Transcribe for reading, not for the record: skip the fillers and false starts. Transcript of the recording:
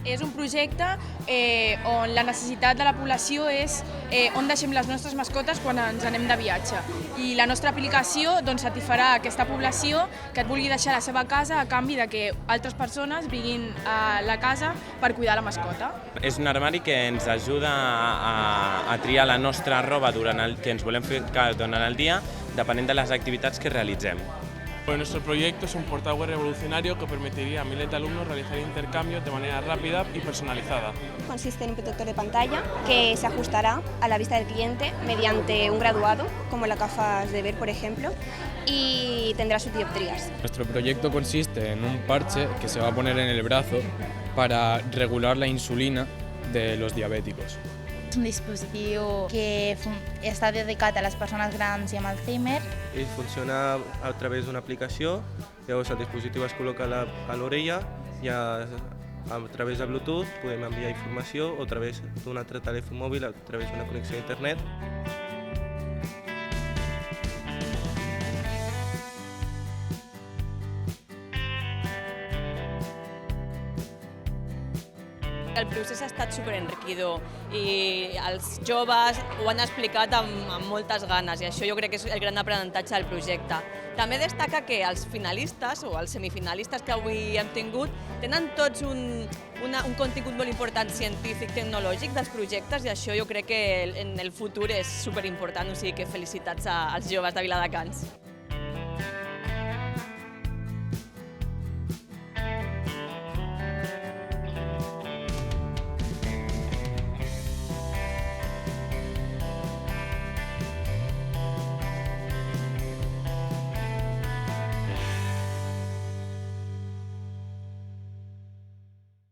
És un projecte on la necessitat de la població és on deixem les nostres mascotes quan ens anem de viatge. I la nostra aplicació satisfarà aquesta població que et vulgui deixar a la seva casa a canvi de que altres persones vinguin a la casa per cuidar la mascota. És un armari que ens ajuda a triar la nostra roba que ens volem ficar durant el dia, depenent de les activitats que realitzem. Nuestro proyecto es un portal web revolucionario que permitiría a miles de alumnos realizar intercambios de manera rápida y personalizada. Consiste en un protector de pantalla que se ajustará a la vista del cliente mediante un graduado, como las gafas de ver, por ejemplo, y tendrá sus dioptrías. Nuestro proyecto consiste en un parche que se va a poner en el brazo para regular la insulina de los diabéticos. És un dispositiu que està dedicat a les persones grans i amb Alzheimer. I funciona a través d'una aplicació, llavors el dispositiu es col·loca a l'orella i a través de Bluetooth podem enviar informació o a través d'un altre telèfon mòbil, a través d'una connexió a internet. El procés ha estat superenriquidor i els joves ho han explicat amb moltes ganes i això jo crec que és el gran aprenentatge del projecte. També destaca que els finalistes o els semifinalistes que avui hem tingut tenen tots un contingut molt important científic, tecnològic dels projectes i això jo crec que en el futur és superimportant, o sigui que felicitats als joves de Viladecans.